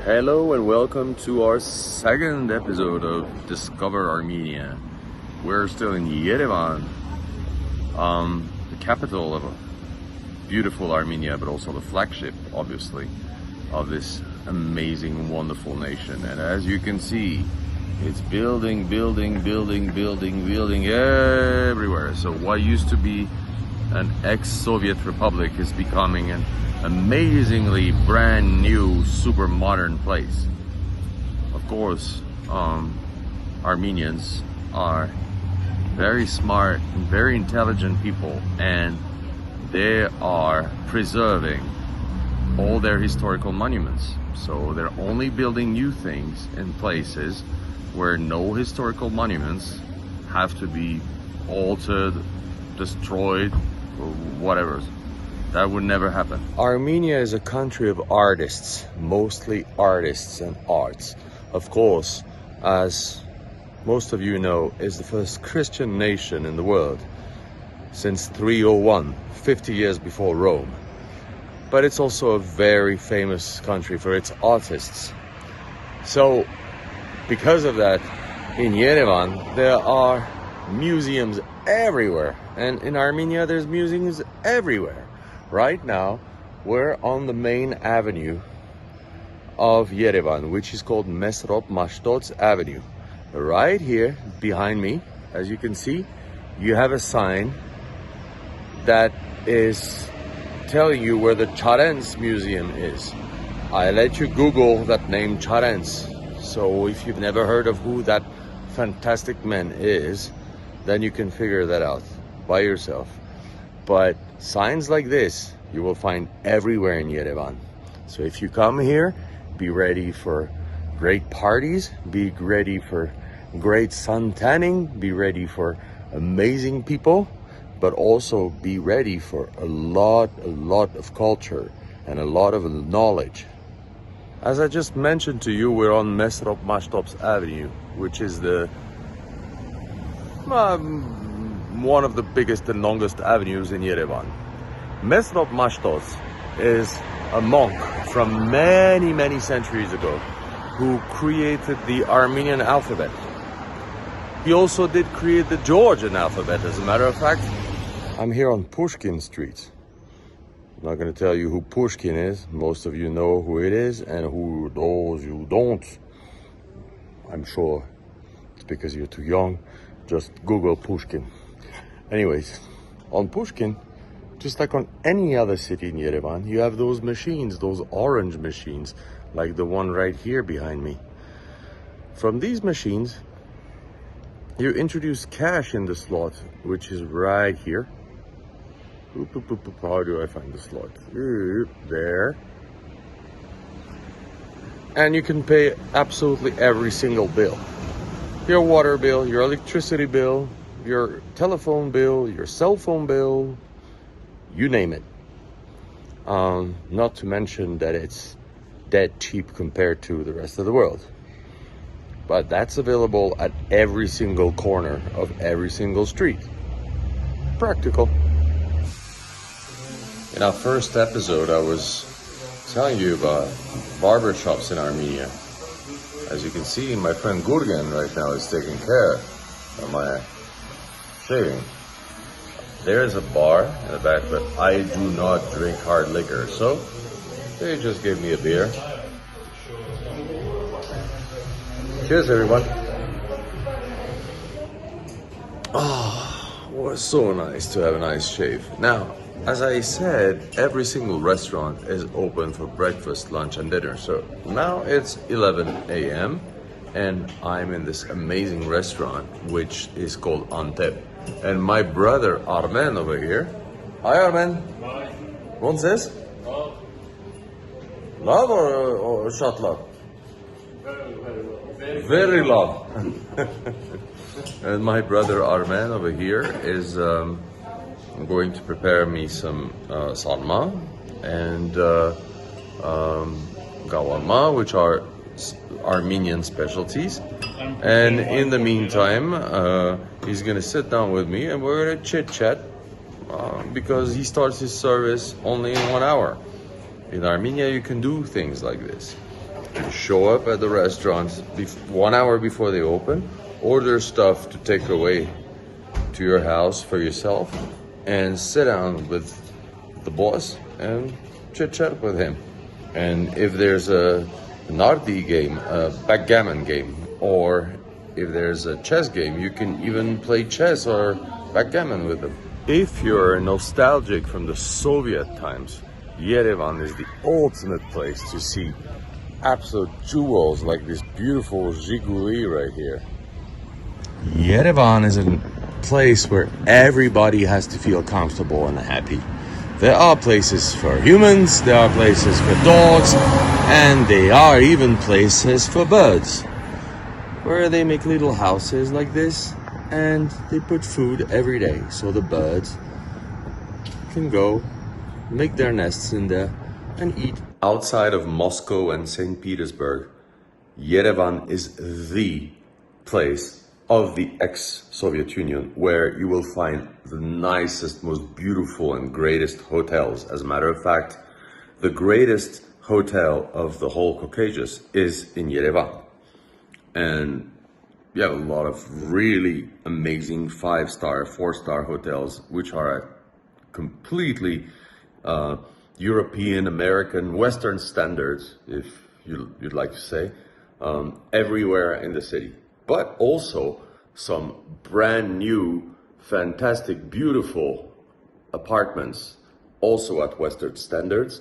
Hello and welcome to our second episode of Discover Armenia. We're still in Yerevan, the capital of beautiful Armenia, but also the flagship, obviously, of this amazing, wonderful nation. And as you can see, it's building everywhere. So what used to be an ex-Soviet republic is becoming an amazingly brand new, super modern place. Of course, Armenians are very smart and very intelligent people, and they are preserving all their historical monuments. So they're only building new things in places where no historical monuments have to be altered, destroyed, or whatever. That would never happen. Armenia is a country of artists, mostly artists and arts. Of course, as most of you know, is the first Christian nation in the world since 301, 50 years before Rome. But it's also a very famous country for its artists. So, because of that, in Yerevan, there are museums everywhere. And in Armenia, there's museums everywhere. Right now, we're on the main avenue of Yerevan, which is called Mesrop Mashtots Avenue. Right here, behind me, as you can see, you have a sign that is telling you where the Charens Museum is. I let you Google that name, Charens. So if you've never heard of who that fantastic man is, then you can figure that out by yourself. But signs like this you will find everywhere in Yerevan. So if you come here, be ready for great parties, be ready for great sun tanning, be ready for amazing people, but also be ready for a lot of culture and a lot of knowledge. As I just mentioned to you, we're on Mesrop Mashtots Avenue, which is the one of the biggest and longest avenues in Yerevan. Mesrop Mashtots is a monk from many centuries ago who created the Armenian alphabet. He also did create the Georgian alphabet, as a matter of fact. I'm here on Pushkin Street. I'm not going to tell you who Pushkin is. Most of you know who it is, and who those you don't, I'm sure it's because you're too young. Just Google Pushkin. Anyways, on Pushkin, just like on any other city in Yerevan, you have those machines, those orange machines, like the one right here behind me. From these machines, you introduce cash in the slot, which is right here. How do I find the slot? There. And you can pay absolutely every single bill. Your water bill, your electricity bill, your telephone bill, your cell phone bill, you name it. Not to mention that it's dead cheap compared to the rest of the world. But that's available at every single corner of every single street. Practical. In our first episode, I was telling you about barber shops in Armenia. As you can see, my friend Gurgen right now is taking care of my shaving. There's a bar in the back, but I do not drink hard liquor, so they just gave me a beer. Cheers, everyone. Oh, it was so nice to have a nice shave. Now, as I said, every single restaurant is open for breakfast, lunch, and dinner. So now it's 11 a.m. and I'm in this amazing restaurant, which is called Antep. And my brother Armen over here. Hi, Armen. Hi. What's this? Love. Love or shot love? Very well. Very love. And my brother Armen over here is going to prepare me some sarma and gavalma, which are Armenian specialties. And in the meantime, he's gonna sit down with me and we're gonna chit chat because he starts his service only in 1 hour. In Armenia, you can do things like this. show up at the restaurants 1 hour before they open, order stuff to take away to your house for yourself, and sit down with the boss and chit chat with him. And if there's a Nardi game, a backgammon game, or if there's a chess game, you can even play chess or backgammon with them. If you're nostalgic from the Soviet times, Yerevan is the ultimate place to see absolute jewels like this beautiful Zhiguli right here. Yerevan is a place where everybody has to feel comfortable and happy. There are places for humans, there are places for dogs, and there are even places for birds, where they make little houses like this and they put food every day so the birds can go make their nests in there and eat. Outside of Moscow and St. Petersburg, Yerevan is the place of the ex-Soviet Union where you will find the nicest, most beautiful and greatest hotels. As a matter of fact, the greatest hotel of the whole Caucasus is in Yerevan. And you have a lot of really amazing 5-star, 4-star hotels, which are at completely European, American, Western standards, if you'd like to say, everywhere in the city. But also some brand new, fantastic, beautiful apartments, also at Western standards,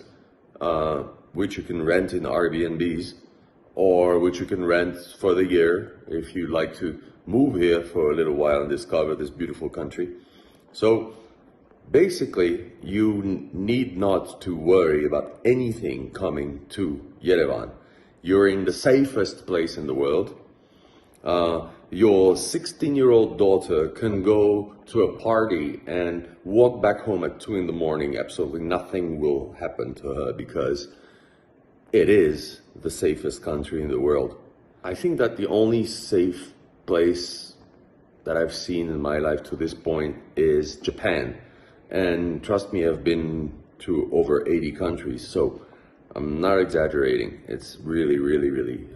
which you can rent in Airbnbs, or which you can rent for the year if you'd like to move here for a little while and discover this beautiful country. So basically, you need not to worry about anything coming to Yerevan. You're in the safest place in the world. Your 16-year-old daughter can go to a party and walk back home at 2 in the morning. Absolutely nothing will happen to her because it is the safest country in the world. I think that the only safe place that I've seen in my life to this point is Japan. And trust me, I've been to over 80 countries, so I'm not exaggerating. It's really, really, really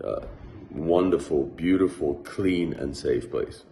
wonderful, beautiful, clean and safe place.